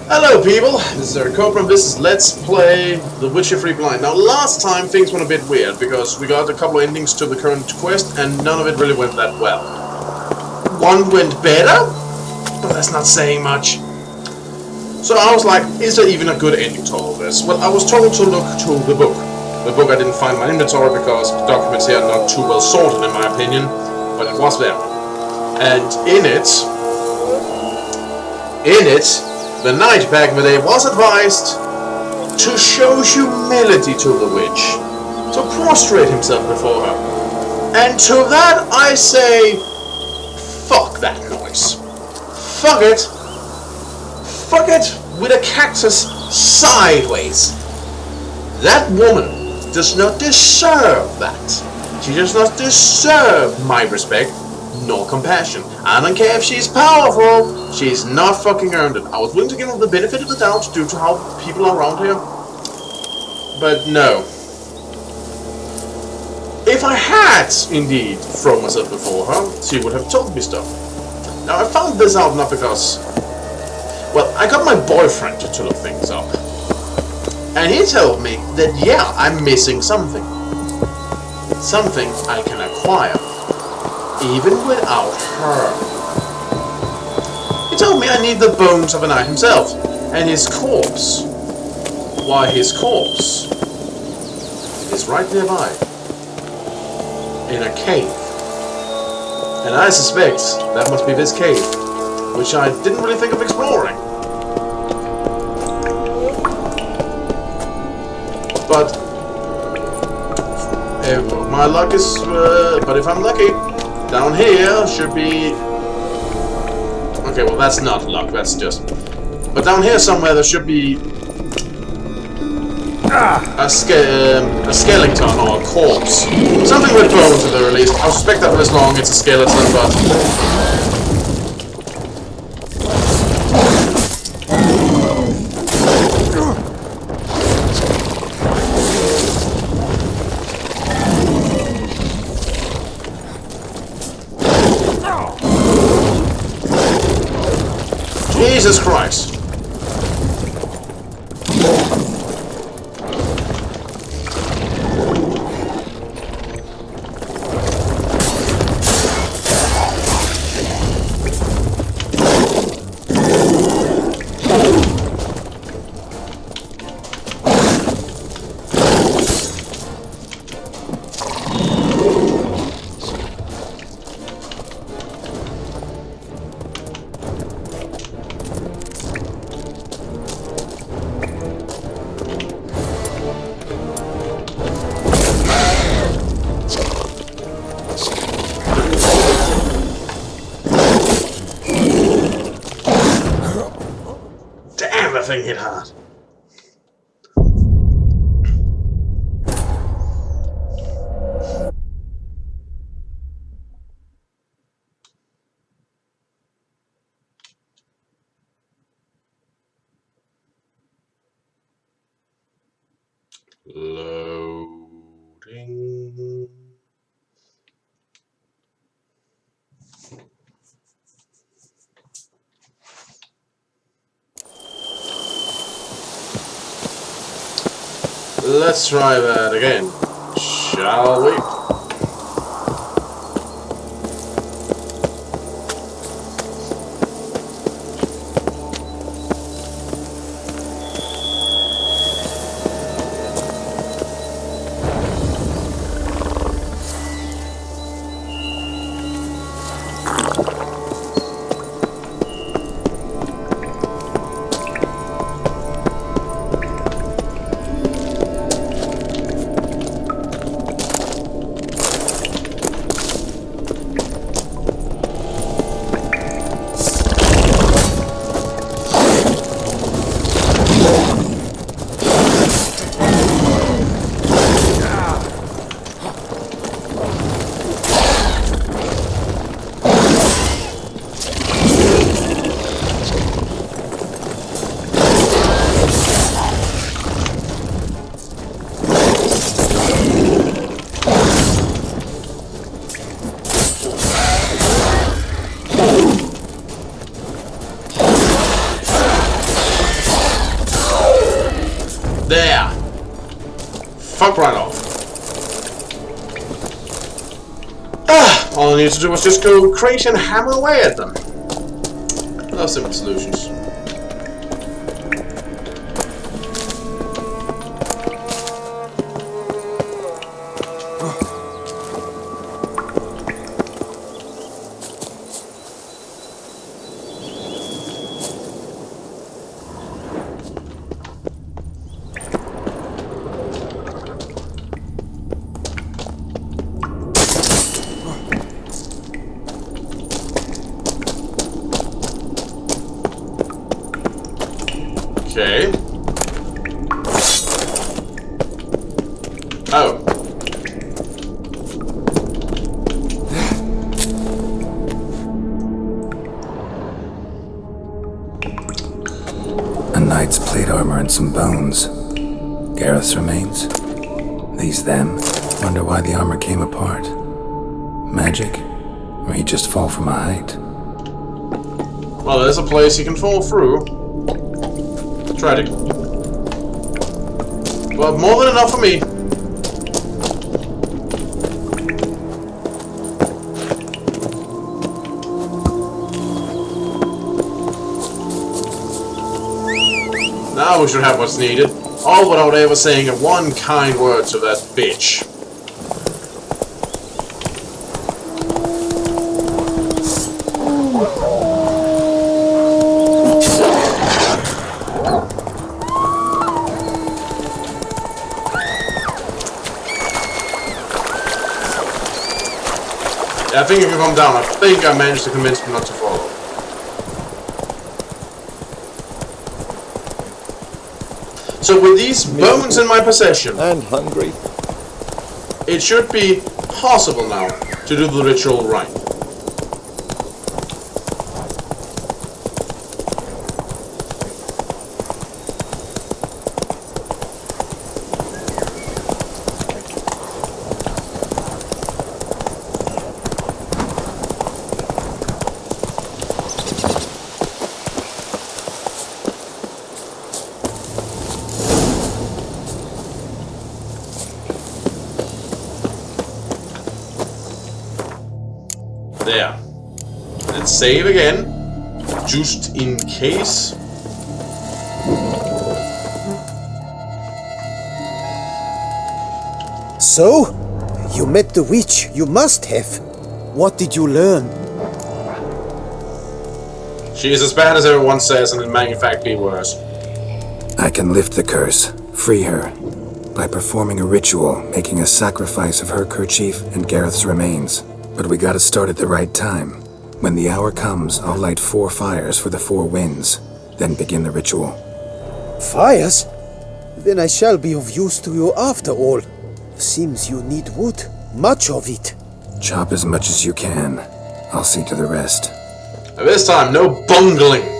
Hello people, this is Eric Cobra and this is Let's Play The Witcher 3 Blind. Now last time things went a bit weird because we got a couple of endings to the current quest and none of it really went that well. One went better, but that's not saying much. So I was like, is there even a good ending to all this? Well, I was told to look to the book. The book I didn't find in my inventory because the documents here are not too well sorted in my opinion, but it was there. And in it, the knight back in the day was advised to show humility to the witch, to prostrate himself before her. And to that I say, fuck that noise. Fuck it. Fuck it with a cactus sideways. That woman does not deserve that. She does not deserve my respect nor compassion. I don't care if she's powerful, she's not fucking earned it. I was willing to give her the benefit of the doubt due to how people are around here, but no. If I had indeed thrown myself before her, she would have told me stuff. Now I found this out not because, well, I got my boyfriend to look things up, and he told me that yeah, I'm missing something. Something I can acquire. Even without her. He told me I need the bones of a knight himself, and his corpse. Why, his corpse is right nearby, in a cave. And I suspect that must be this cave, which I didn't really think of exploring. But if my luck is, but if I'm lucky, down here should be... Okay, well that's not luck, that's just... But down here somewhere there should be... a skeleton or a corpse. Something with bones at the very least. I suspect that for as long it's a skeleton, but... Jesus Christ. That thing hit hard. Loading. Let's try that again, shall we? There! Fuck right off. All I needed to do was just go crazy and hammer away at them. No simple solutions. Okay. Oh. A knight's plate armor and some bones. Gareth's remains. These them. Wonder why the armor came apart. Magic? Or he just fall from a height? Well, there's a place you can fall through. Tragic. Well, more than enough for me. Now we should have what's needed. All without ever saying one kind word to that bitch. I think if you come down, I think I managed to convince him not to follow. So with these bones in my possession, and hungry, it should be possible now to do the ritual right. There. Let's save again. Just in case. So? You met the witch. You must have. What did you learn? She is as bad as everyone says, and in matter of fact be worse. I can lift the curse, free her, by performing a ritual, making a sacrifice of her kerchief and Gareth's remains. But we gotta start at the right time. When the hour comes, I'll light 4 fires for the 4 winds, then begin the ritual. Fires? Then I shall be of use to you after all. Seems you need wood. Much of it. Chop as much as you can. I'll see to the rest. And this time, no bungling.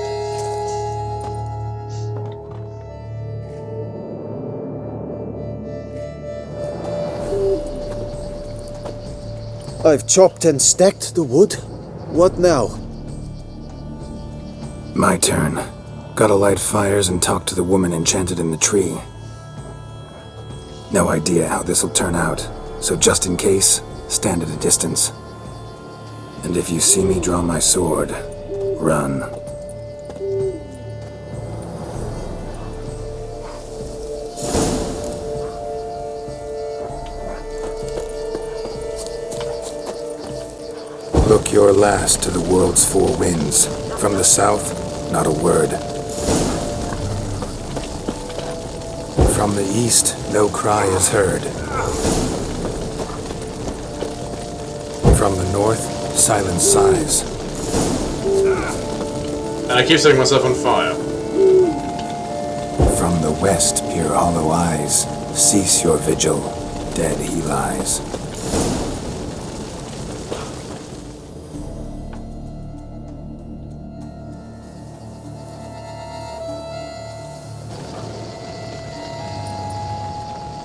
I've chopped and stacked the wood. What now? My turn. Gotta light fires and talk to the woman enchanted in the tree. No idea how this'll turn out, so just in case, stand at a distance. And if you see me draw my sword, run. Look your last to the world's 4 winds. From the south, not a word. From the east, no cry is heard. From the north, silence sighs. And I keep setting myself on fire. From the west, peer hollow eyes. Cease your vigil. Dead he lies.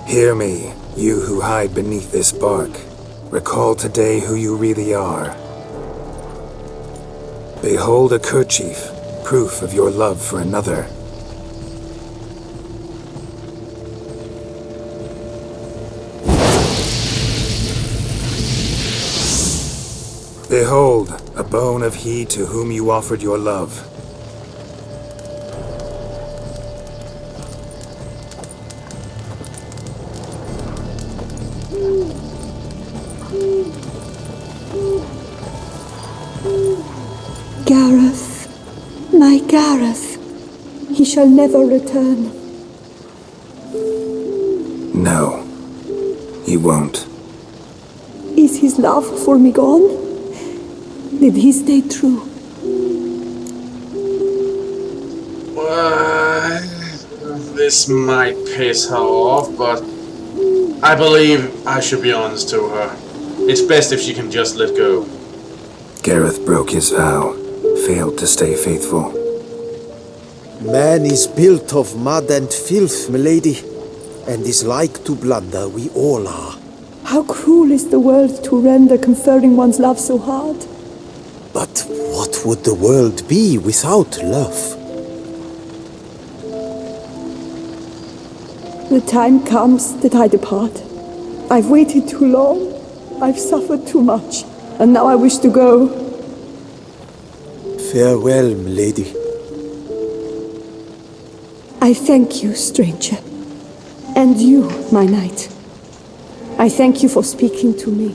Hear me, you who hide beneath this bark. Recall today who you really are. Behold a kerchief, proof of your love for another. Behold, a bone of he to whom you offered your love. Gareth, my Gareth, he shall never return. No, he won't. Is his love for me gone? Did he stay true? This might piss her off, but I believe I should be honest to her. It's best if she can just let go. Gareth broke his vow, failed to stay faithful. Man is built of mud and filth, milady, and is like to blunder, we all are. How cruel is the world to render conferring one's love so hard. But what would the world be without love? The time comes that I depart. I've waited too long. I've suffered too much. And now I wish to go. Farewell, milady. I thank you, stranger. And you, my knight. I thank you for speaking to me.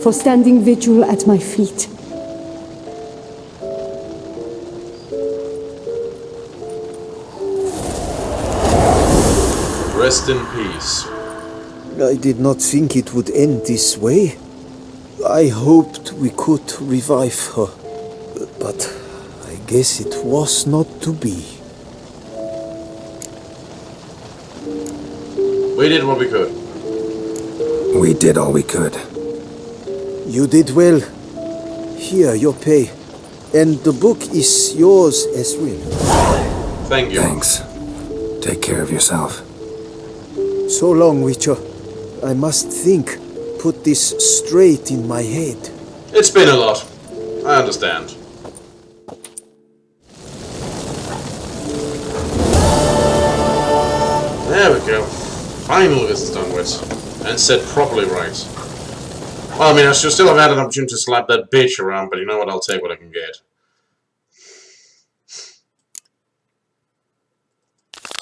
For standing vigil at my feet. Rest in peace. I did not think it would end this way. I hoped we could revive her. But I guess it was not to be. We did what we could. We did all we could. You did well. Here, your pay. And the book is yours as well. Thank you. Thanks. Take care of yourself. So long, Witcher. I must think. Put this straight in my head. It's been a lot. I understand. There we go. Finally this is done with. And set properly right. Well, I mean, I should still have had an opportunity to slap that bitch around, but you know what? I'll take what I can get.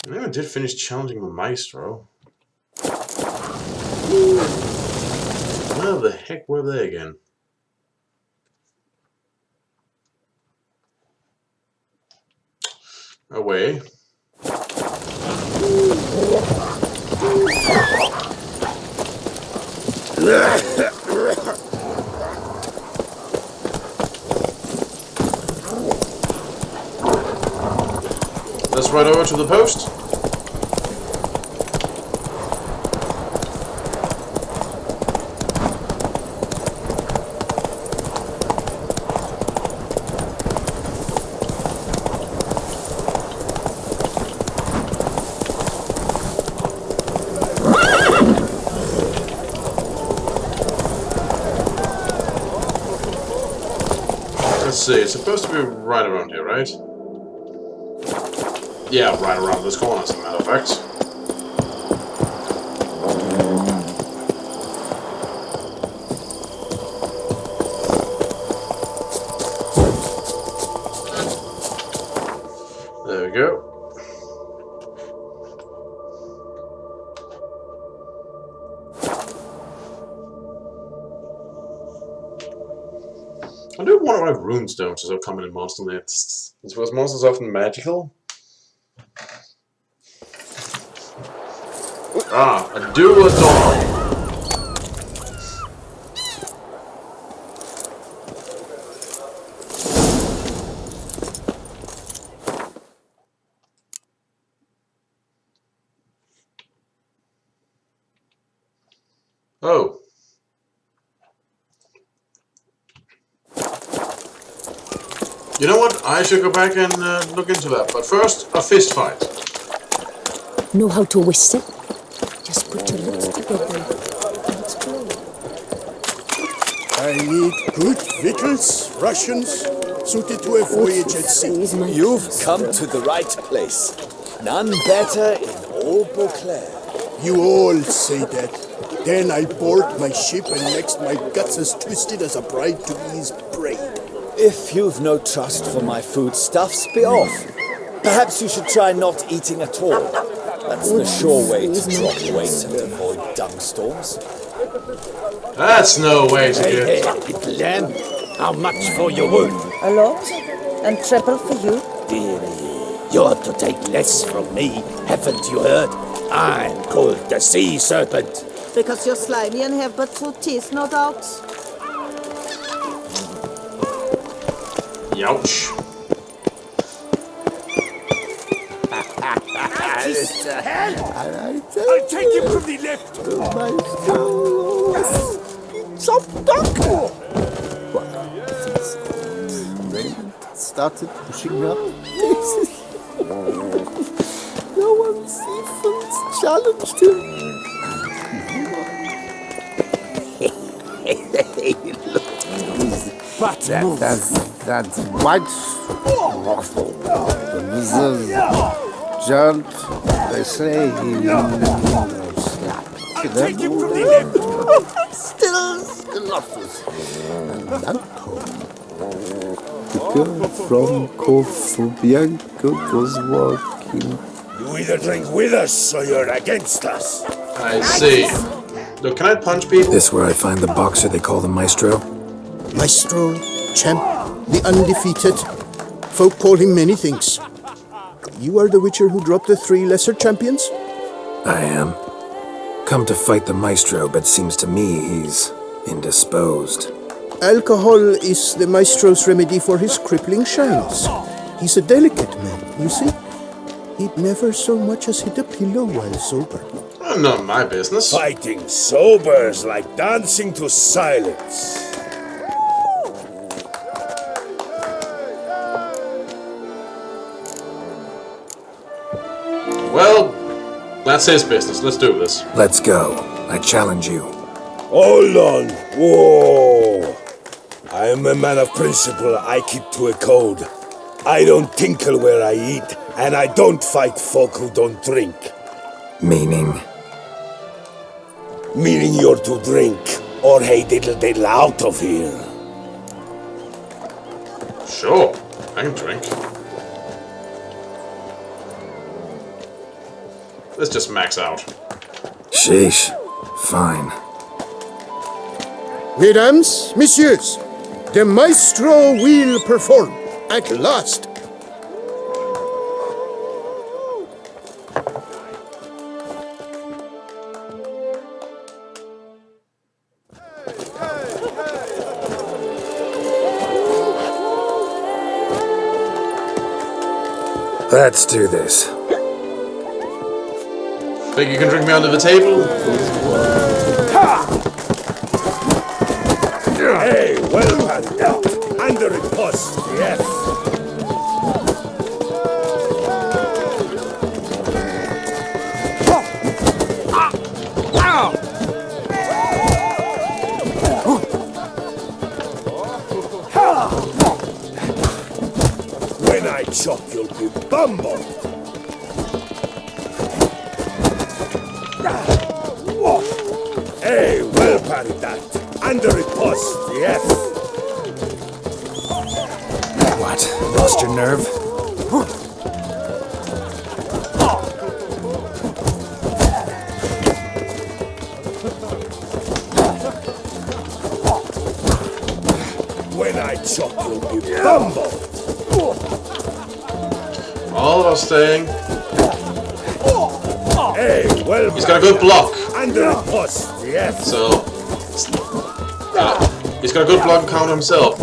I never did finish challenging the Maestro. Where the heck were they again? Away. Let's ride over to the post. Let's see, it's supposed to be right around here, right? Yeah, right around this corner, as a matter of fact. There we go. I do want to have runestones as a common in Monster Nets. Was monsters often magical? Ah, a dual door. Oh. You know what? I should go back and look into that. But first, a fist fight. Know how to whistle? Just put your lips together. Let's go. I need good victuals, rations, suited to a voyage at sea. You've come to the right place. None better in all Beauclair. You all say that. Then I board my ship and next my guts as twisted as a bride to ease braid. If you've no trust for my foodstuffs, be off. Perhaps you should try not eating at all. That's the sure way to drop weight and avoid dung storms. That's no way to do Hey, it. lamb, how much for your wood? A lot, and treble for you. Dearie, you ought to take less from me, haven't you heard? I'm called the sea serpent. Because you're slimy and have but 2 teeth, no doubt. Youch. I'll take him from the left. Raymond started pushing up. No one's even challenged him. But That white waffle. The wizard, Geralt, they say he take him from the left. still offers. And that the girl from Corfu Bianco was walking. You either drink with us or you're against us. I see. Look, can I punch people? This where I find the boxer they call the Maestro? Maestro, champ, the undefeated. Folk call him many things. You are the witcher who dropped the 3 lesser champions? I am. Come to fight the Maestro, but seems to me he's indisposed. Alcohol is the Maestro's remedy for his crippling shyness. He's a delicate man, you see. He'd never so much as hit a pillow while sober. Not my business. Fighting sober's like dancing to silence. Well, that's his business. Let's do this. Let's go. I challenge you. Hold on. Whoa. I am a man of principle. I keep to a code. I don't tinkle where I eat, and I don't fight folk who don't drink. Meaning? Meaning you're to drink, or hey diddle diddle out of here. Sure, I can drink. Let's just max out. Sheesh. Fine. Mesdames, messieurs, the Maestro will perform at last. Let's do this. Think you can drink me under the table? Hey, well panned out. Under a post, yes. When I chop, you'll be bumbled. Hey, well parried that. Under a post, yes. What? Lost your nerve? When I chop, you'll be bumbled. All of us staying. Hey, well He's got a good block. under a post, yes. So, he's got a good block counter himself.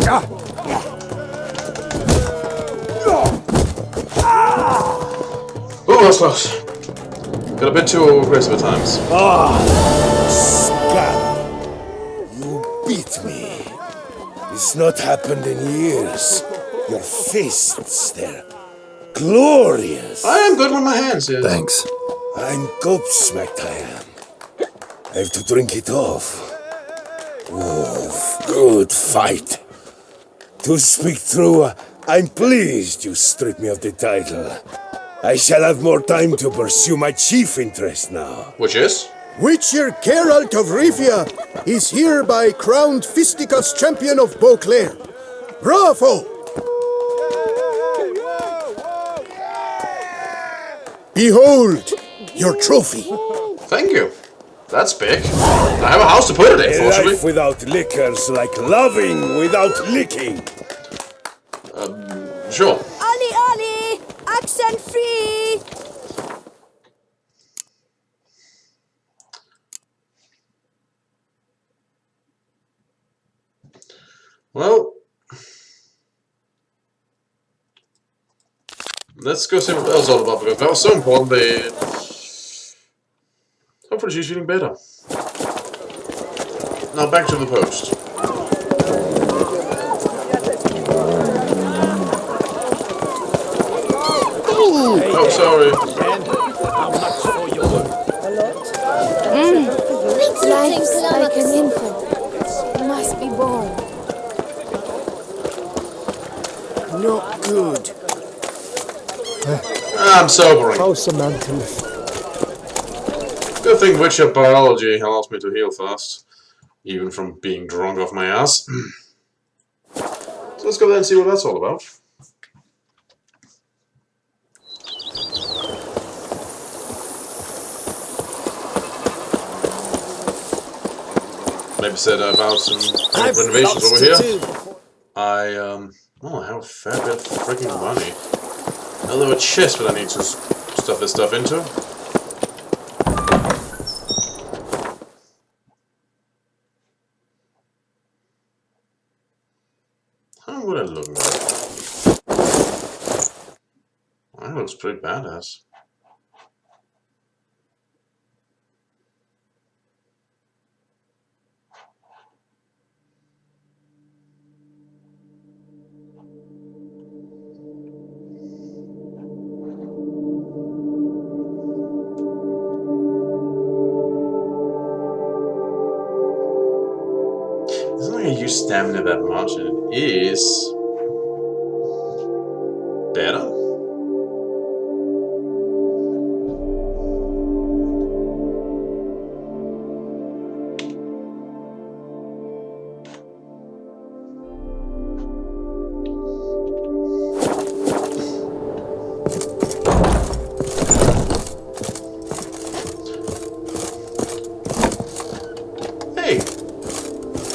Ooh, that's close. Got a bit too aggressive at times. Scab, you beat me. It's not happened in years. Your fists, they're glorious. I am good with my hands, yes. Thanks. I'm gobsmacked, I am. I have to drink it off. Ooh, good fight. To speak true, I'm pleased you stripped me of the title. I shall have more time to pursue my chief interest now. Which is? Witcher Geralt of Rivia is hereby crowned Fisticuffs champion of Beauclair. Bravo! Behold, your trophy. Thank you. That's big. I have a house to put it in, A fortunately. life without liquor's like loving without licking. Sure. Ollie, Ollie! Accent free! Well, let's go see what that was all about, because that was so important. Hopefully she's feeling better. Now back to the post. Oh, sorry. Life's like an infant. Must be born. Not good. I'm sobering. How's a man to live? Good thing Witcher biology allows me to heal fast, even from being drunk off my ass. So let's go there and see what that's all about. Maybe said about some renovations over here. I have a fair bit of freaking money. Although a chest that I need to stuff this stuff into. How would it look like? That looks pretty badass. It's not like I use stamina that much, and it is better. Hey,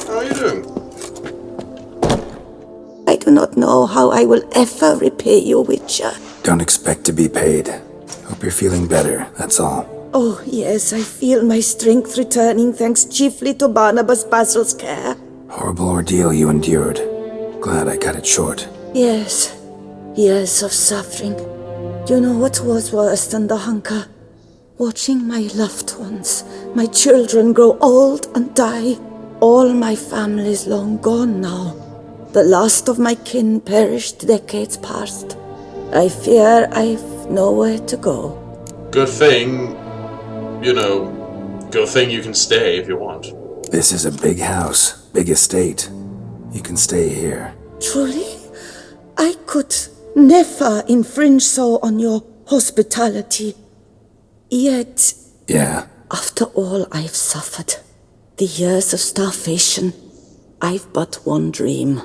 how are you doing? I do not know how I will ever repay you, Witcher. Don't expect to be paid. Hope you're feeling better, that's all. Oh, yes, I feel my strength returning thanks chiefly to Barnabas Basil's care. Horrible ordeal you endured. Glad I cut it short. Yes, years of suffering. Do you know what was worse than the hunger? Watching my loved ones, my children grow old and die. All my family's long gone now. The last of my kin perished decades past. I fear I've nowhere to go. Good thing, good thing you can stay if you want. This is a big house, big estate. You can stay here. Truly? I could never infringe so on your hospitality. Yet, Yeah, after all I've suffered, the years of starvation, I've but one dream.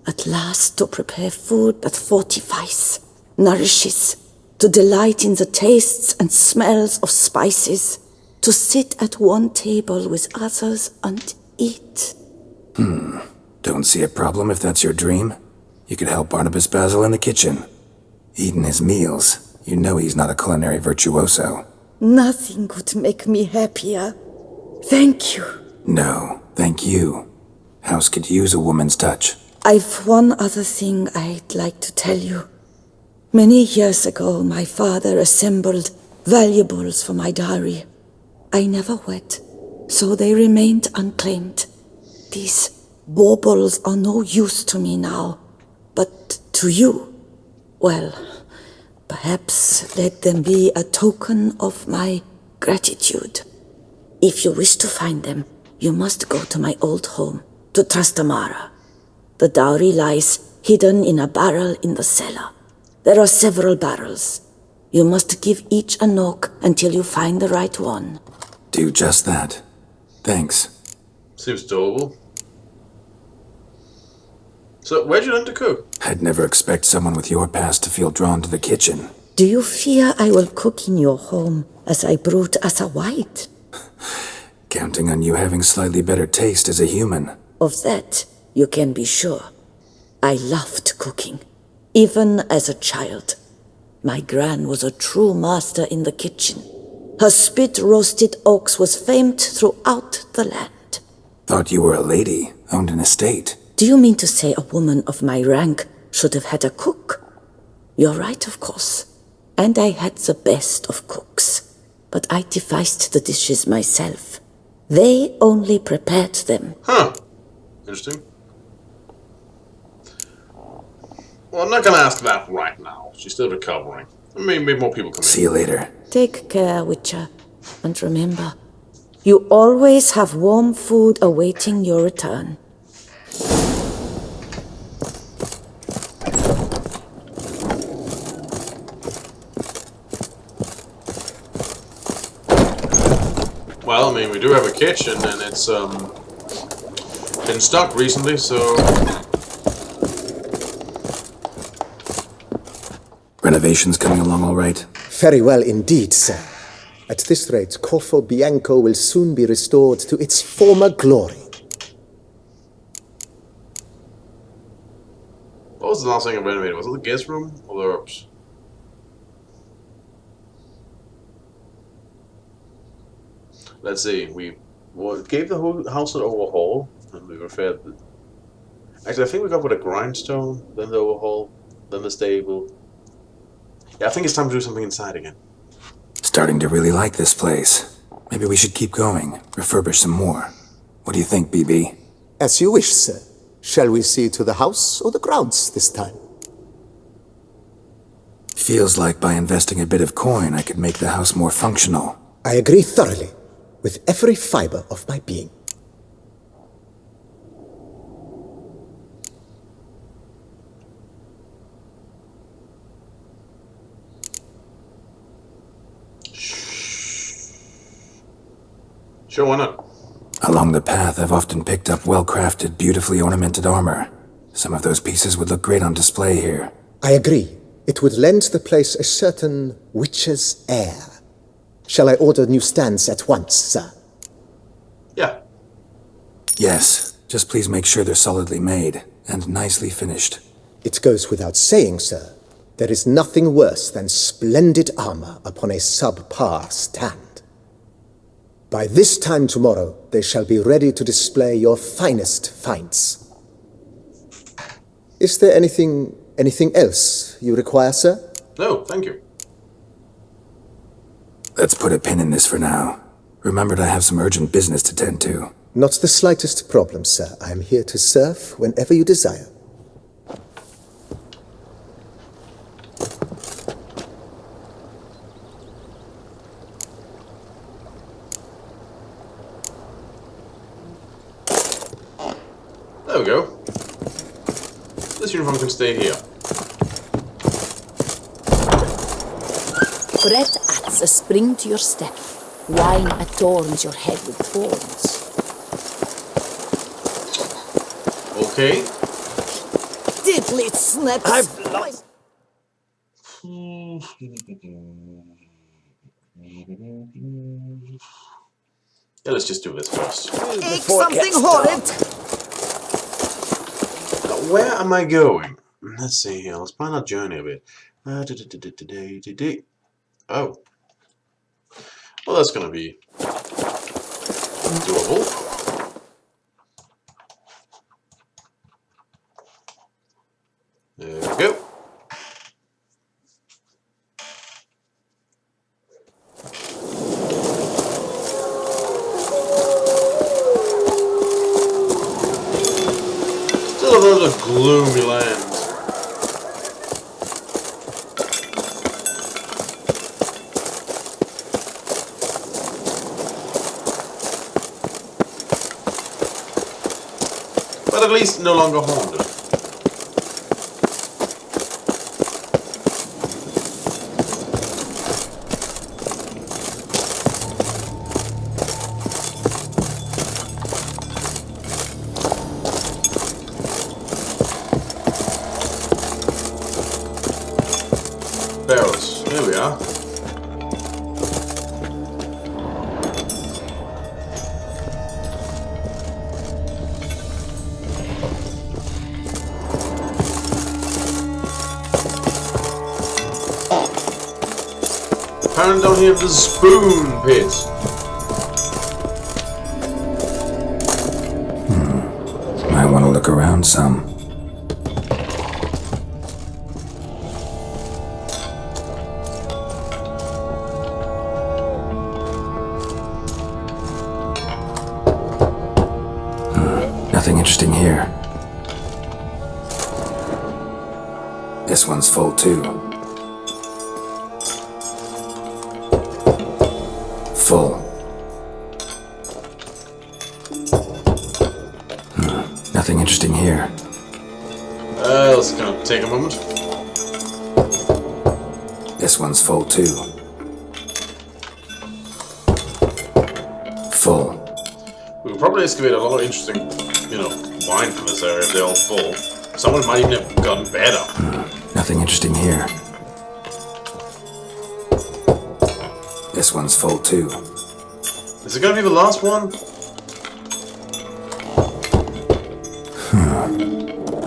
At last to prepare food that fortifies, nourishes, to delight in the tastes and smells of spices, to sit at one table with others and eat. don't see a problem if that's your dream. You could help Barnabas Basil in the kitchen. Eating his meals. You know he's not a culinary virtuoso. Nothing could make me happier. Thank you. No, thank you. House could use a woman's touch. I've one other thing I'd like to tell you. Many years ago, my father assembled valuables for my dowry. I never wed, so they remained unclaimed. These baubles are no use to me now, but to you, well, perhaps let them be a token of my gratitude. If you wish to find them, you must go to my old home, to Trastamara. The dowry lies hidden in a barrel in the cellar. There are several barrels. You must give each a knock until you find the right one. Do just that. Thanks. Seems doable. So, where'd you learn to cook? I'd never expect someone with your past to feel drawn to the kitchen. Do you fear I will cook in your home as I brewed as a white? Counting on you having slightly better taste as a human. Of that, you can be sure. I loved cooking, even as a child. My gran was a true master in the kitchen. Her spit-roasted oaks was famed throughout the land. Thought you were a lady, owned an estate. Do you mean to say a woman of my rank should have had a cook? You're right, of course. And I had the best of cooks. But I devised the dishes myself. They only prepared them. Huh. Interesting. Well, I'm not gonna ask that right now. She's still recovering. Maybe more people come in. See you later. Take care, Witcher. And remember, you always have warm food awaiting your return. Well, I mean, we do have a kitchen, and it's, been stocked recently, so... Renovations coming along all right? Very well indeed, sir. At this rate, Corfo Bianco will soon be restored to its former glory. What was the last thing I renovated? Was it the guest room or the herbs? Let's see, we gave the whole house an overhaul, and we repaired the... Actually, I think we got with a grindstone, then the overhaul, then the stable. Yeah, I think it's time to do something inside again. Starting to really like this place. Maybe we should keep going, refurbish some more. What do you think, BB? As you wish, sir. Shall we see to the house or the grounds this time? Feels like by investing a bit of coin, I could make the house more functional. I agree thoroughly, with every fiber of my being. Sure, why not? Along the path, I've often picked up well-crafted, beautifully ornamented armor. Some of those pieces would look great on display here. I agree. It would lend the place a certain witch's air. Shall I order new stands at once, sir? Yeah. Yes, just please make sure they're solidly made and nicely finished. It goes without saying, sir. There is nothing worse than splendid armor upon a subpar stand. By this time tomorrow, they shall be ready to display your finest finds. Is there anything else you require, sir? No, thank you. Let's put a pin in this for now. Remembered I have some urgent business to tend to. Not the slightest problem, sir. I am here to serve whenever you desire. There we go. This uniform can stay here. Bread adds a spring to your step. Wine adorns your head with thorns. Okay. Diddly snips! I've lost. Yeah, let's just do this first. Eat something horrid! Where am I going? Let's see here. Let's plan our journey a bit. Oh. Well, that's gonna be doable. There we go. Still a little gloomy land. But at least no longer haunted. There we are. Apparently down here the spoon pit. I want to look around some. Nothing interesting here. This one's full too. Full. Nothing interesting here. It's gonna take a moment. This one's full too. Full. We could probably excavate a lot of interesting, wine from this area if they're all full. Someone might even have gotten better. Nothing interesting here. This one's full too. Is it gonna be the last one?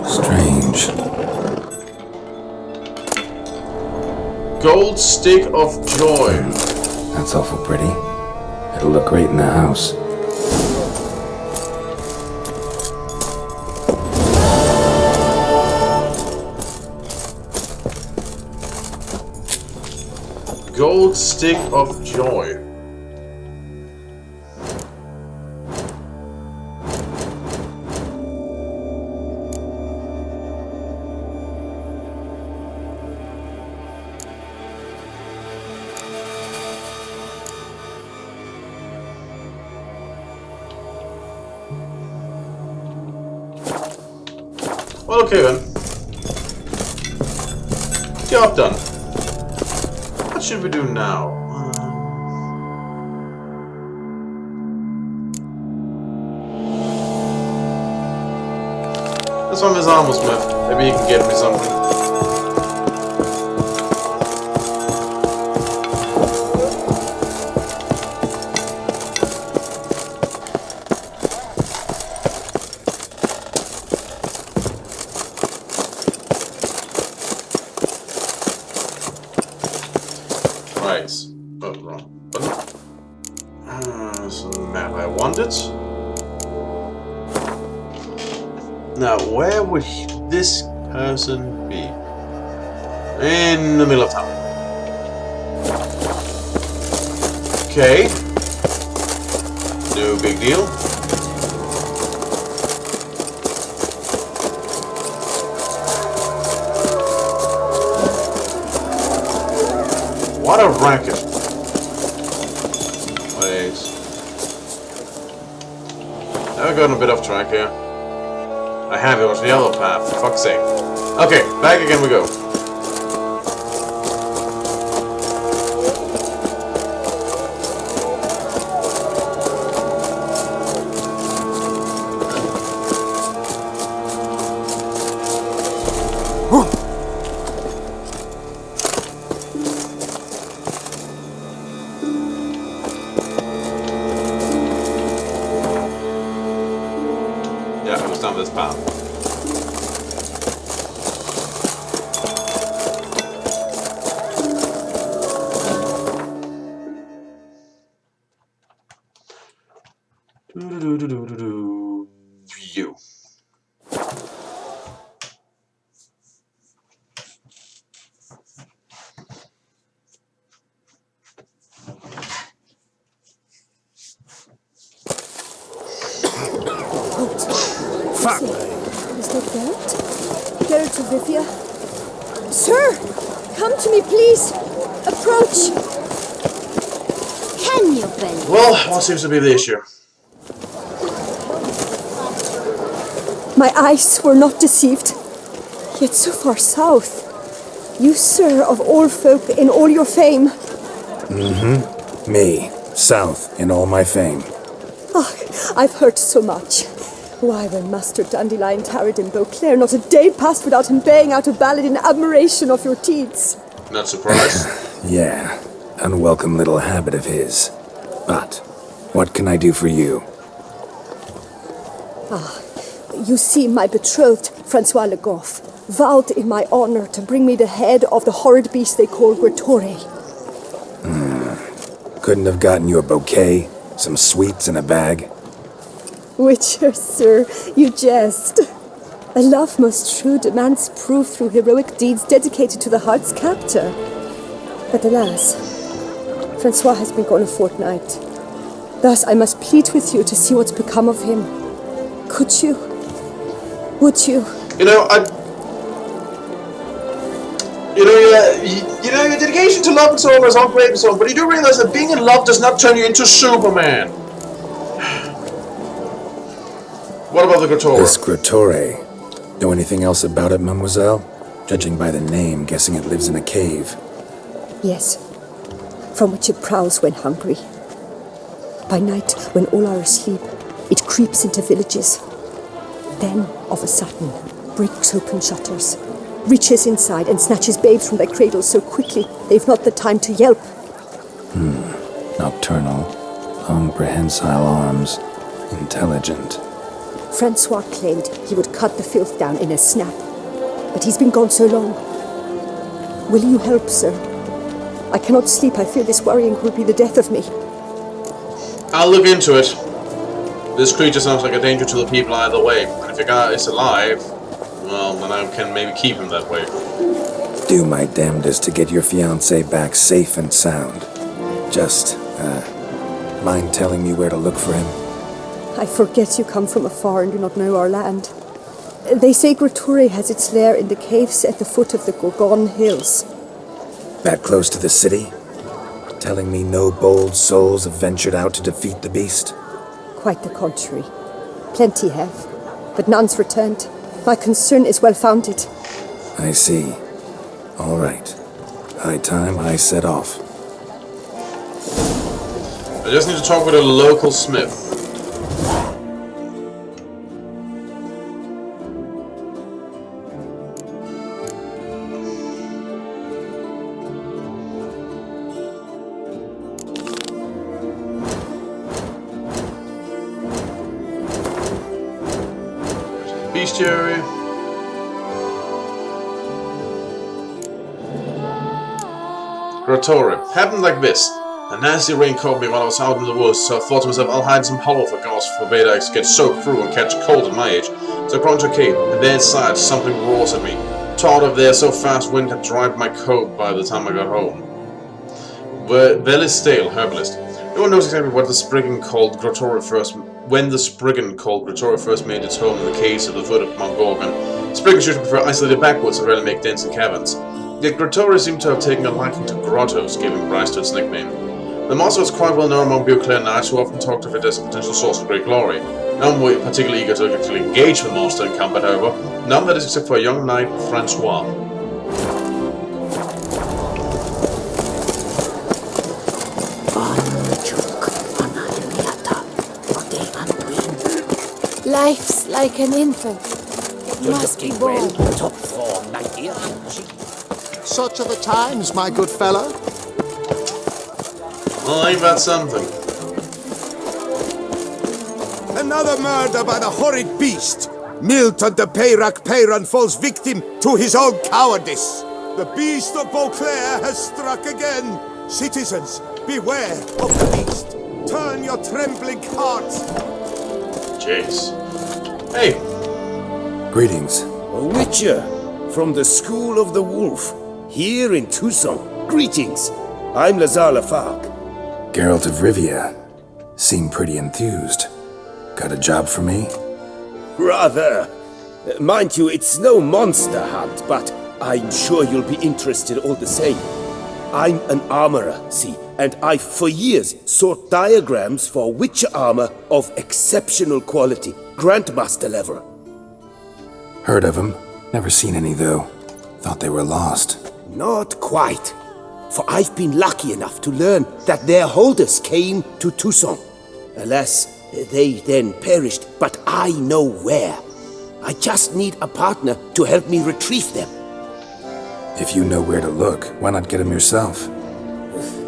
Strange. Gold stick of joy. That's awful pretty. It'll look great in the house. Gold stick of joy. Well, okay then. Job done. What should we do now? This one is almost smith. Maybe he can get me something. Right. Oh, wrong button. So the map I wanted. Now, where would this person be? In the middle of town. Okay. No big deal. What a racket. Wait. Now we're going a bit off track here. I have it was the yellow path, for fuck's sake. Okay, back again we go. Yeah, I was down this path. View. Fuck! Is that Geralt? Geralt of Rivia? Sir! Come to me, please! Approach! Can you, Ben? Well, what seems to be the issue? My eyes were not deceived. Yet so far south. You, sir, of all folk in all your fame. Mm-hmm. Me. South in all my fame. Oh, I've heard so much. Why, when Master Dandelion tarried in Beauclair, not a day passed without him baying out a ballad in admiration of your deeds. Not surprised. Yeah, unwelcome little habit of his. But, what can I do for you? You see, my betrothed, Francois Le Goff, vowed in my honor to bring me the head of the horrid beast they call Gratore. Couldn't have gotten you a bouquet, some sweets in a bag? Witcher, sir, you jest. A love most true demands proof through heroic deeds dedicated to the heart's captor. But alas, Francois has been gone a fortnight. Thus I must plead with you to see what's become of him. Could you? Would you? Your dedication to love and so on is all great and so on, but you do realize that being in love does not turn you into Superman. What about the Gratore? This Gratore. Know anything else about it, mademoiselle? Judging by the name, guessing it lives in a cave. Yes, from which it prowls when hungry. By night, when all are asleep, it creeps into villages. Then, of a sudden, breaks open shutters, reaches inside and snatches babes from their cradles so quickly they've not the time to yelp. Nocturnal, long prehensile arms, intelligent. Francois claimed he would cut the filth down in a snap, but he's been gone so long. Will you help, sir? I cannot sleep. I fear this worrying will be the death of me. I'll look into it. This creature sounds like a danger to the people either way, and if your guy is alive, well, then I can maybe keep him that way. Do my damnedest to get your fiancé back safe and sound. Just, mind telling me where to look for him? I forget you come from afar and do not know our land. They say Gratore has its lair in the caves at the foot of the Gorgon Hills. That close to the city? Telling me no bold souls have ventured out to defeat the beast? Quite the contrary. Plenty have, but none's returned. My concern is well-founded. I see. All right. High time I set off. I just need to talk with a local smith. Bestiary. Gratore. Happened like this. A nasty rain caught me while I was out in the woods, so I thought to myself, I'll hide some hollow for ghosts for beta to get soaked through and catch cold at my age. So I crawled into a cave, and there inside something roars at me. Tore out of there so fast wind had dried my coat by the time I got home. Velis Stale, herbalist. No one knows exactly what the Spriggan called Gratore first. When the Spriggan called Gratore first made its home in the caves at the foot of Mount Gorgon. Spriggans usually prefer isolated backwoods and rarely make dens in caverns. Yet Gratore seemed to have taken a liking to grottos, giving rise to its nickname. The monster was quite well known among Beauclair knights who often talked of it as a potential source of great glory. None were particularly eager to actually engage the monster in combat, however. None that is except for a young knight, Francois. Life's like an infant. It must be born. Top form, my dear. Such are the times, my good fellow. Well, ain't that something? Another murder by the horrid beast. Milton de Peyrac Peyran falls victim to his own cowardice. The beast of Beauclair has struck again. Citizens, beware of the beast. Turn your trembling hearts. Jeez. Hey. Greetings. A witcher from the School of the Wolf, here in Tucson. Greetings. I'm Lazar Lafargue. Geralt of Rivia. Seem pretty enthused. Got a job for me? Rather. Mind you, it's no monster hunt, but I'm sure you'll be interested all the same. I'm an armorer, see, and I've for years sought diagrams for witcher armor of exceptional quality, Grandmaster level. Heard of them. Never seen any, though. Thought they were lost. Not quite. For I've been lucky enough to learn that their holders came to Tucson. Alas, they then perished, but I know where. I just need a partner to help me retrieve them. If you know where to look, why not get them yourself?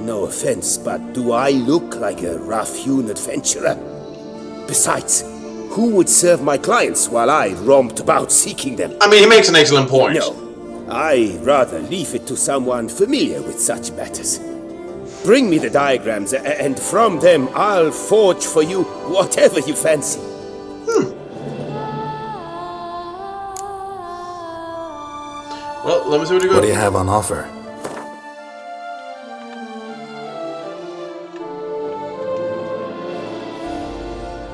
no offense, but do I look like a rough-hewn adventurer? Besides, who would serve my clients while I romped about seeking them? I mean, he makes an excellent point. No, I'd rather leave it to someone familiar with such matters. Bring me the diagrams, and from them I'll forge for you whatever you fancy. Well, let me see what you got. What do you have on offer?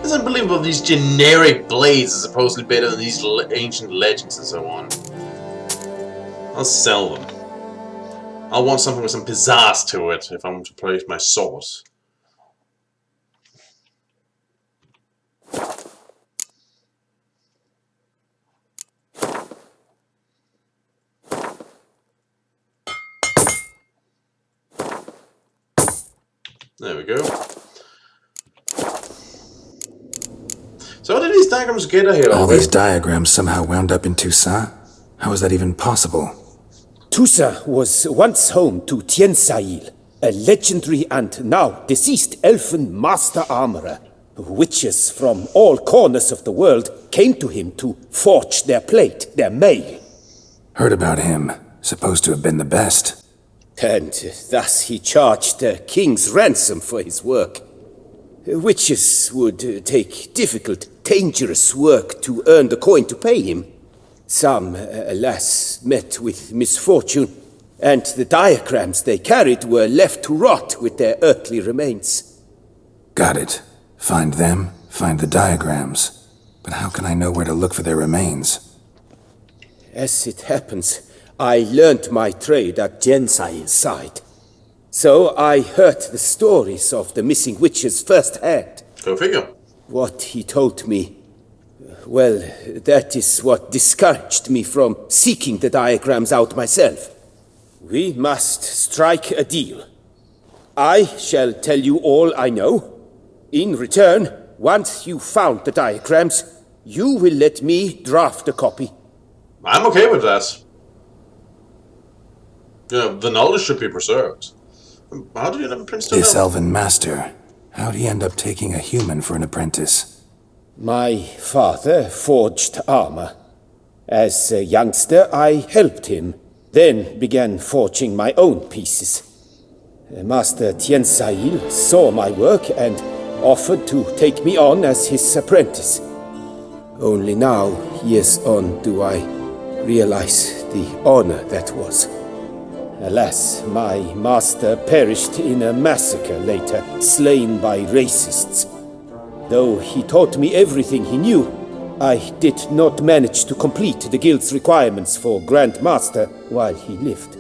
It's unbelievable these generic blades are supposedly better than these ancient legends and so on. I'll sell them. I'll want something with some pizzazz to it if I want to place my sauce. There we go. So how did these diagrams get here? All these diagrams somehow wound up in Toussaint? How is that even possible? Toussaint was once home to Tiensail, a legendary and now deceased elfin master armorer. Witches from all corners of the world came to him to forge their plate, their mail. Heard about him. Supposed to have been the best. And thus he charged a king's ransom for his work. Witches would take difficult, dangerous work to earn the coin to pay him. Some, alas, met with misfortune, and the diagrams they carried were left to rot with their earthly remains. Got it. Find them, find the diagrams. But how can I know where to look for their remains? As it happens, I learned my trade at Jensail's side. So I heard the stories of the missing witches firsthand. Go figure. What he told me, well, that is what discouraged me from seeking the diagrams out myself. We must strike a deal. I shall tell you all I know. In return, once you found the diagrams, you will let me draft a copy. I'm okay with that. You know, the knowledge should be preserved. How did you end up in Princeton? This elven master, how'd he end up taking a human for an apprentice? My father forged armor. As a youngster, I helped him, then began forging my own pieces. Master Tiensail saw my work and offered to take me on as his apprentice. Only now, years on, do I realize the honor that was. Alas, my master perished in a massacre later, slain by racists. Though he taught me everything he knew, I did not manage to complete the guild's requirements for Grand Master while he lived.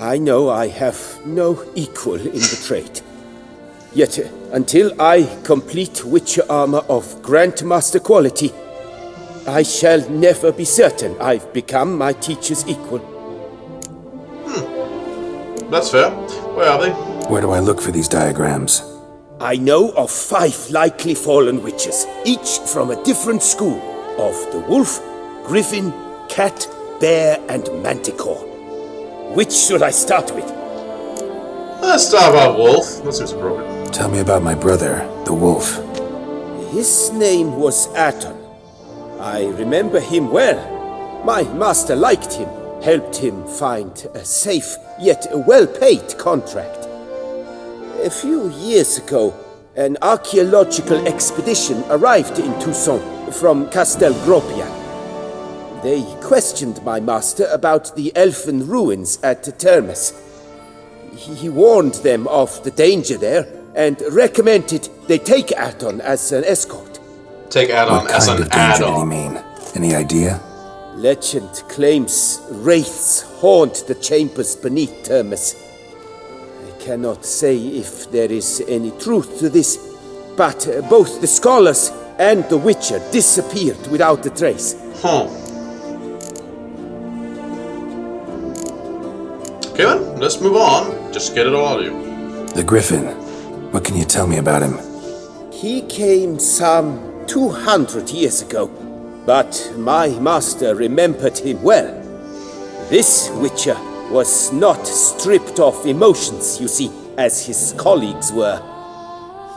I know I have no equal in the trade. Yet, until I complete Witcher armor of Grandmaster quality, I shall never be certain I've become my teacher's equal. That's fair. Where are they? Where do I look for these diagrams? I know of 5 likely fallen witches, each from a different school of the wolf, griffin, cat, bear, and manticore. Which should I start with? Let's start about Wolf. That seems appropriate. Tell me about my brother, the wolf. His name was Aton. I remember him well. My master liked him, helped him find a safe yet a well-paid contract. A few years ago, an archaeological expedition arrived in Toussaint from Castel Gropia. They questioned my master about the elfin ruins at Termes. He warned them of the danger there and recommended they take Aton as an escort. Take add-on What as kind an of danger did he add-on. mean? Any idea? Legend claims wraiths haunt the chambers beneath Termes. I cannot say if there is any truth to this, but both the scholars and the Witcher disappeared without a trace. Huh. Okay then, let's move on. Just get it all out of you. The Griffin. What can you tell me about him? He came some 200 years ago, but my master remembered him well. This Witcher was not stripped of emotions, you see. as his colleagues were.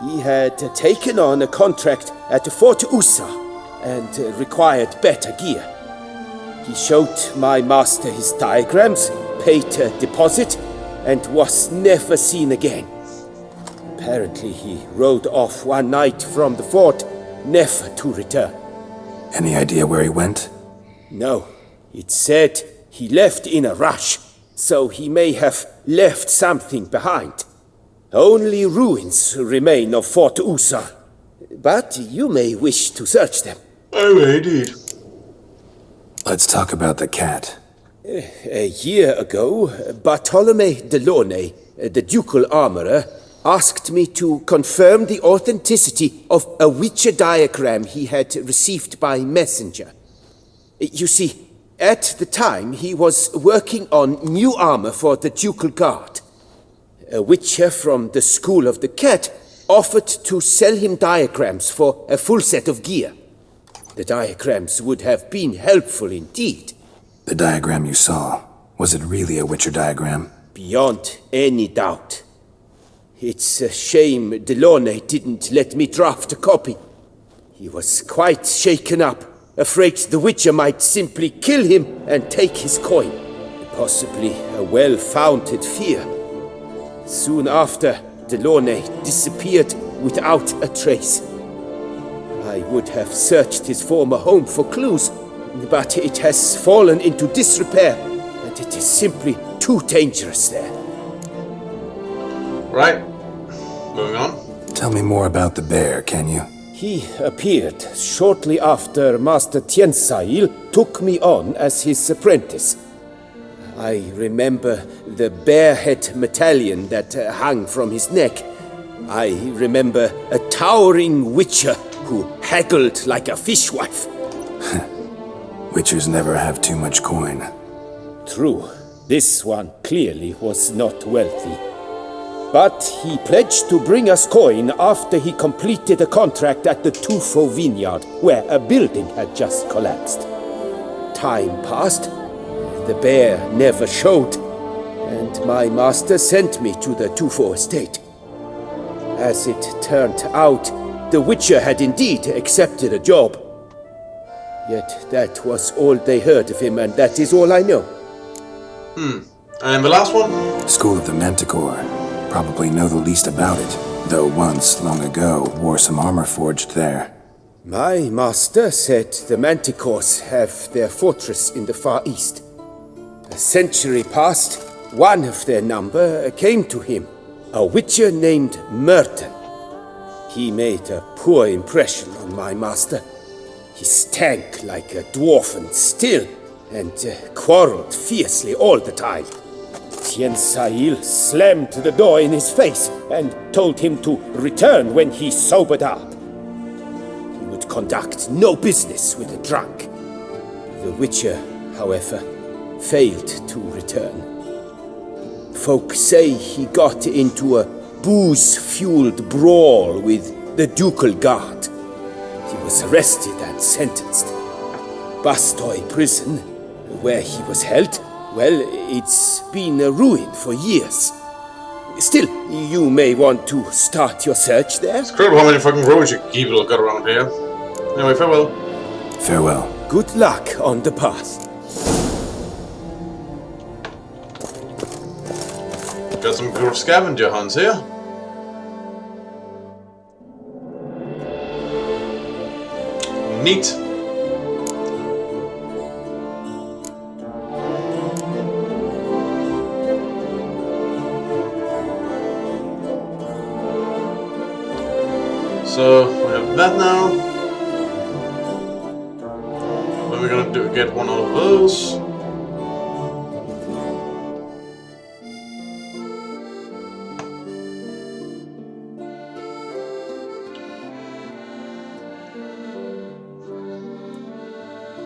He had taken on a contract at Fort Usa and required better gear. He showed my master his diagrams, paid a deposit, and was never seen again. Apparently he rode off one night from the fort, never to return. Any idea where he went? No, it said he left in a rush, so he may have left something behind. Only ruins remain of Fort Usa, but you may wish to search them. Oh, indeed. Let's talk about the cat. A year ago, Bartolome de Launay, the ducal armorer, asked me to confirm the authenticity of a Witcher diagram he had received by messenger. You see, at the time he was working on new armor for the ducal guard. A Witcher from the School of the Cat offered to sell him diagrams for a full set of gear. The diagrams would have been helpful indeed. The diagram you saw, was it really a Witcher diagram? Beyond any doubt. It's a shame Delaunay didn't let me draft a copy. He was quite shaken up, afraid the Witcher might simply kill him and take his coin. Possibly a well-founded fear. Soon after, Delaunay disappeared without a trace. I would have searched his former home for clues, but it has fallen into disrepair, and it is simply too dangerous there. Right. Moving on. Tell me more about the bear, can you? He appeared shortly after Master Tiensail took me on as his apprentice. I remember the bear-head medallion that hung from his neck. I remember a towering witcher who haggled like a fishwife. Witchers never have too much coin. True, this one clearly was not wealthy. But he pledged to bring us coin after he completed a contract at the Tufo vineyard, where a building had just collapsed. Time passed, the bear never showed, and my master sent me to the Tufo estate. As it turned out, the Witcher had indeed accepted a job. Yet that was all they heard of him, and that is all I know. And the last one? School of the Manticore. Probably know the least about it, though once, long ago, wore some armor forged there. My master said the Manticores have their fortress in the Far East. A century past, one of their number came to him, a witcher named Merton. He made a poor impression on my master. He stank like a dwarfen still, and quarreled fiercely all the time. Tiensail slammed the door in his face and told him to return when he sobered up. He would conduct no business with a drunk. The Witcher, however, failed to return. Folk say he got into a booze-fueled brawl with the ducal guard. He was arrested and sentenced. Bastoy prison, where he was held, well, it's been a ruin for years. Still, you may want to start your search there. It's incredible how many fucking roads you people have got around here. Anyway, farewell. Farewell. Good luck on the path. Got some good scavenger hunts here. Neat. So we have that now. Then we're gonna get one of those.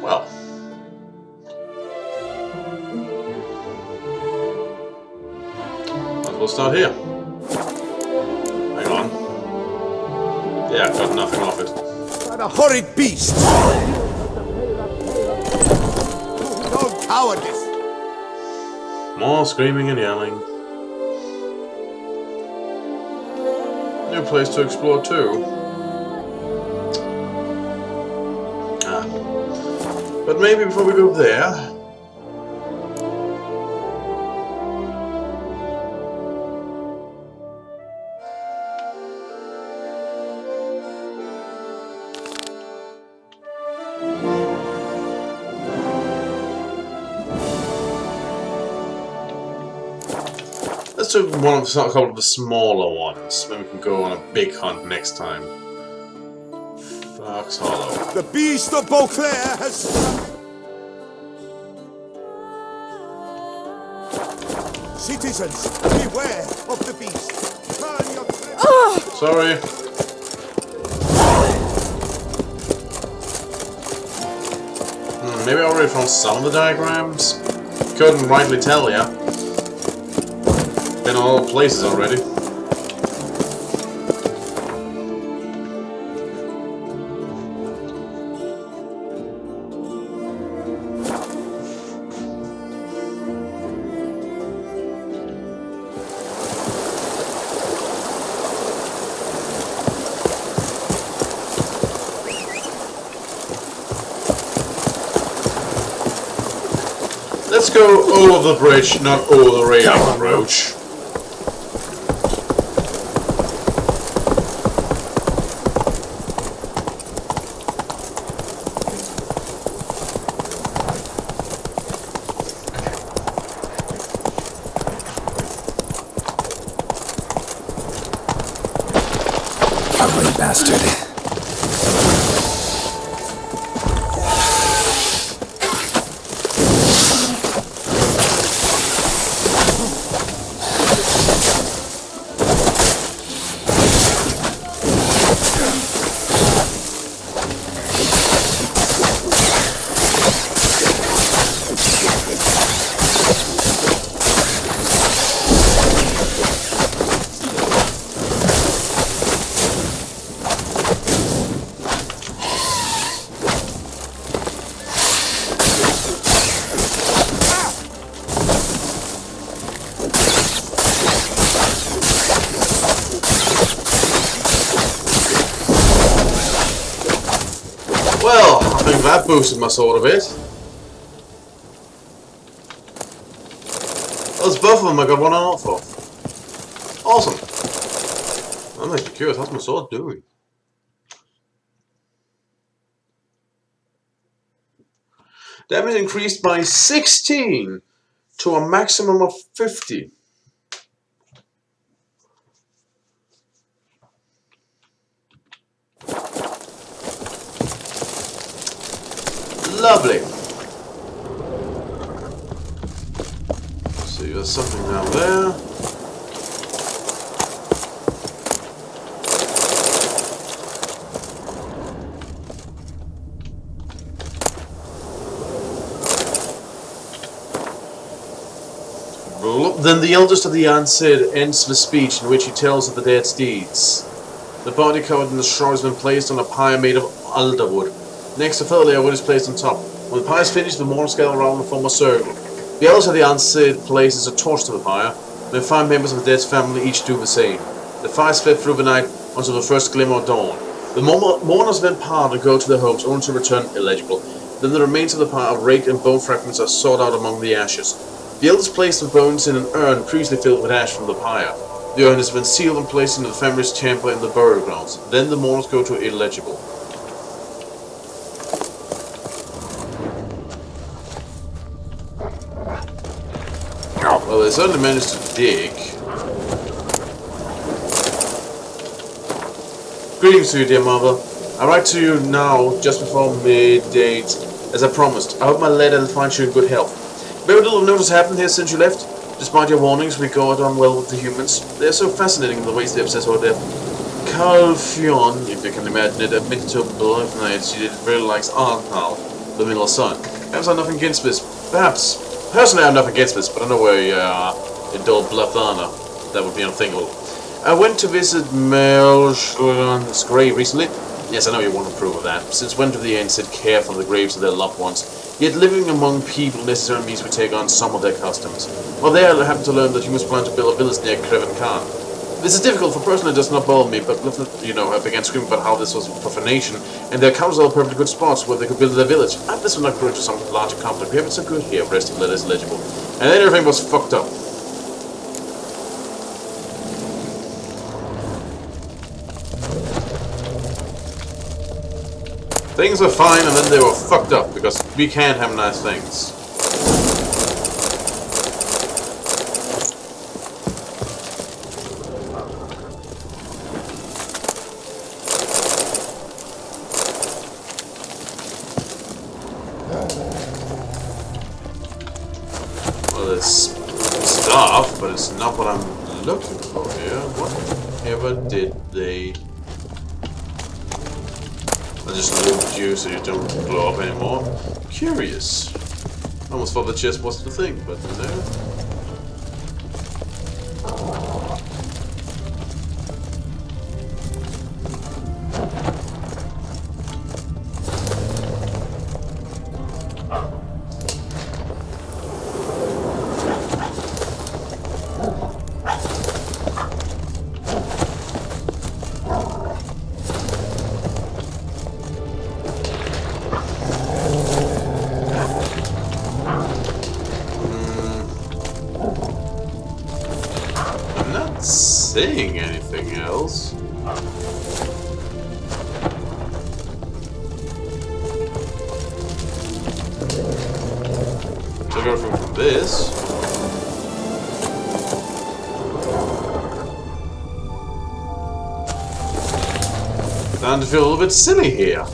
Well. Might as well start here. Hang on. Yeah, I've got nothing off it. What a horrid beast! No cowardice! More screaming and yelling. New place to explore too. But maybe before we go there... Let's do one of a couple of the smaller ones. Maybe we can go on a big hunt next time. Fox Hollow. The beast of Beauclair has... Citizens, beware of the beast. Turn your... Sorry. Maybe I already found some of the diagrams. Couldn't rightly tell ya. Been all places already. Let's go over the bridge, not over the railing, Roach. Ugly bastard. Well, I think that boosted my sword a bit. Those both of them I got one off of. Awesome. I'm actually curious, how's my sword doing? Damage increased by 16 to a maximum of 50. Lovely. See, there's something down there. Then the eldest of the Unsaid ends the speech in which he tells of the dead's deeds. The body covered in the straw has been placed on a pyre made of alder wood. Next, a further layer of wood is placed on top. When the pyre is finished, the mourners gather around and form a circle. The eldest of the Unsaid places a torch to the pyre. Then 5 members of the dead's family each do the same. The fire spread through the night until the first glimmer of dawn. The mourners then part and go to their homes only to return illegible. Then the remains of the pyre are raked and bone fragments are sought out among the ashes. The elders place the bones in an urn previously filled with ash from the pyre. The urn has been sealed and placed into the family's chamber in the burial grounds. Then the mourners go to illegible. Well, they certainly managed to dig. Greetings to you, dear mother. I write to you now, just before midday, as I promised. I hope my letter will find you in good health. Very little notice happened here since you left. Despite your warnings, we go on well with the humans. They're so fascinating in the ways they obsess over death. Carl Fionn, if you can imagine it, admitted to a bluff night she really likes Arnhal, the middle son. Perhaps I have nothing against this. Perhaps. Personally, I have nothing against this, but I know where you are in Dol Blathana. That would be unthinkable. I went to visit Melchion's grave recently. Yes, I know you won't approve of that. Since when do the Ancient care for the graves of their loved ones? Yet living among people necessarily means we take on some of their customs. Well, there I happened to learn that humans plan to build a village near Kreven Khan. This is difficult for personally does not bother me, but you know, I began screaming about how this was profanation, and their cows are all perfectly good spots where they could build their village. This will not grow into some larger conflict. We have it so good here, rest of letters legible. And then everything was fucked up. Things were fine, and then they were fucked up, because we can't have nice things. Well, there's stuff, but it's not what I'm looking for here. Whatever did they... I just looped you so you don't blow up anymore. Curious. I almost thought the chest was the thing, but no. Saying anything else. Took everything from this. Starting to feel a little bit silly here.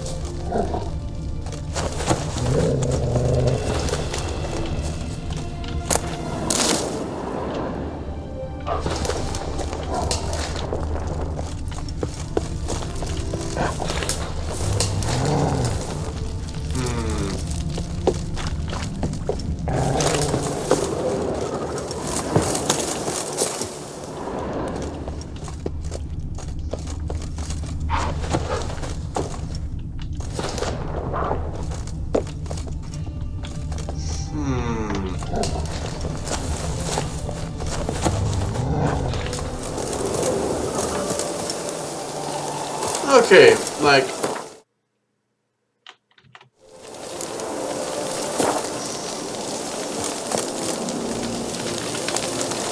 Okay, like...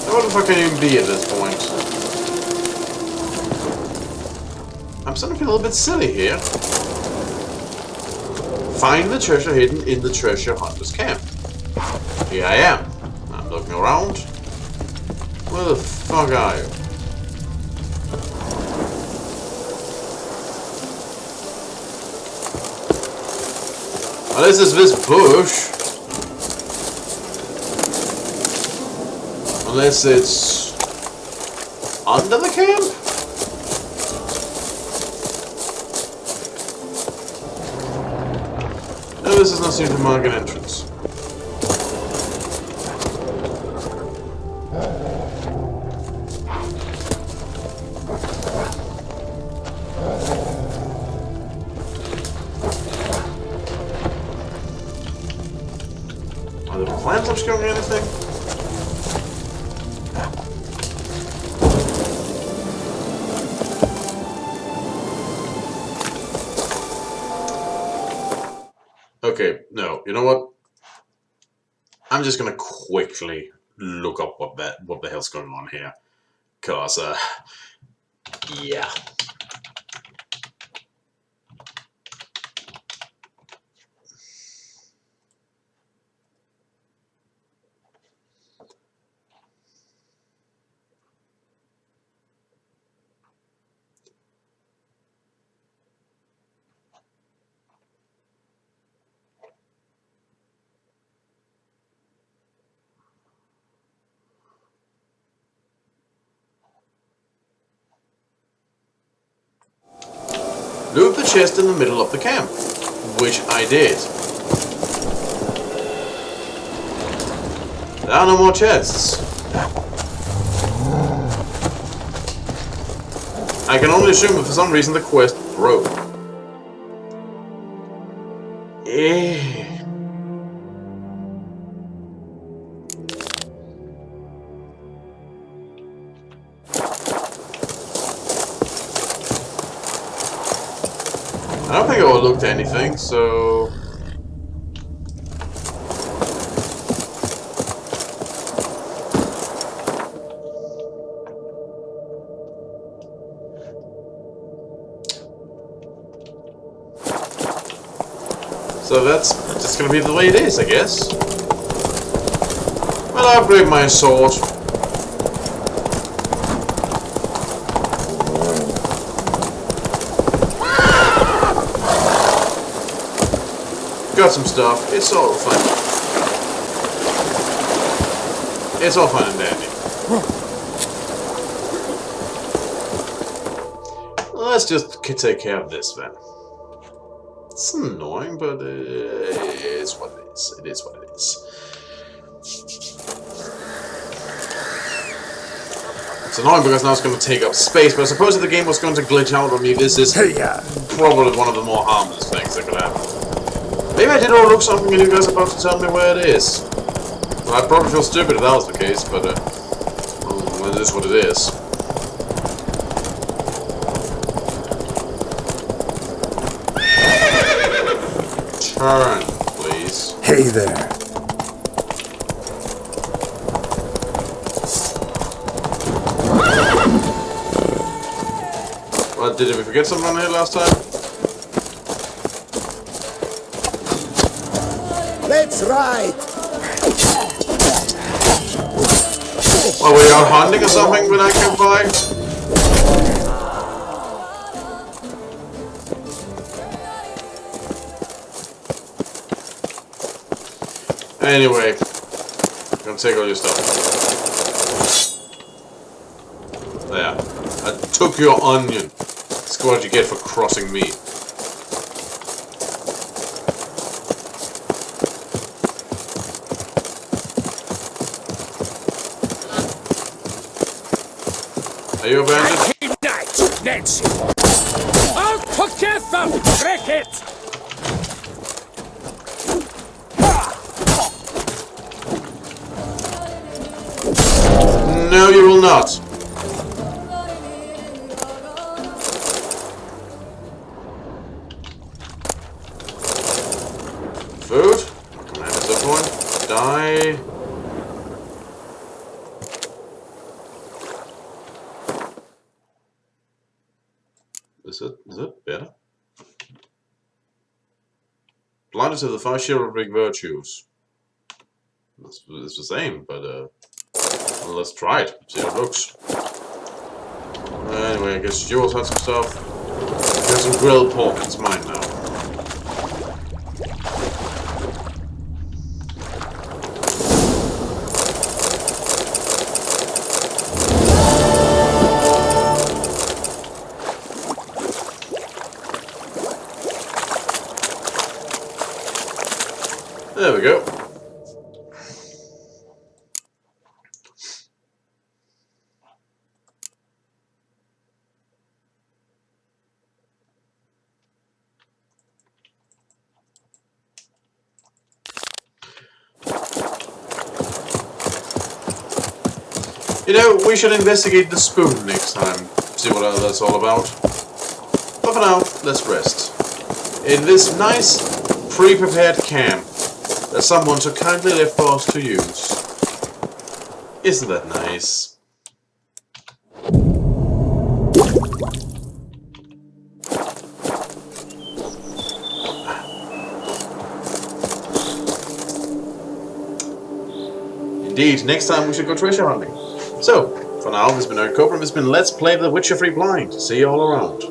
What the fuck can you even be at this point? I'm starting to feel a little bit silly here. Find the treasure hidden in the treasure hunter's camp. Here I am. I'm looking around. Where the fuck are you? Unless it's this bush. Unless it's under the camp? No, this does not seem to mark an entrance. Are the plants obscuring anything? Okay, no, you know what? I'm just gonna quickly look up what the hell's going on here. Cause yeah. Loot the chest in the middle of the camp, which I did. There are no more chests. I can only assume that for some reason the quest broke. I don't think I overlooked anything, so... So that's just gonna be the way it is, I guess. Well, I'll upgrade my sword. Got some stuff. It's all fine. It's all fine and dandy. Let's just take care of this then. It's annoying, but it's what it is. It is what it is. It's annoying because now it's going to take up space, but I suppose if the game was going to glitch out on me, this is probably one of the more harmless things that could happen. Maybe I did overlook something and you guys are about to tell me where it is. Well, I'd probably feel stupid if that was the case, but well, it is what it is. Turn, please. Hey there. Well, did we forget something on here last time? Let's ride! Well, we are hunting or something when I come by? Anyway, I'm gonna take all your stuff. There. I took your onion. That's what you get for crossing me. Are you a bandit? Nancy! Out together, cricket! No, you will not. Food? Come on, is that one? Die. Is it better? Blinded to the 5 chivalric virtues. It's the same, but well, let's try it. See how it looks. Anyway, I guess Jules had some stuff. Got some grilled pork. It's mine now. There we go. You know, we should investigate the spoon next time. See what that's all about. But for now, let's rest. In this nice, pre-prepared camp that someone so kindly left for us to use. Isn't that nice? Indeed, next time we should go treasure hunting. So, for now, this has been Eric Cobra, and this has been Let's Play The Witcher 3 Blind. See you all around.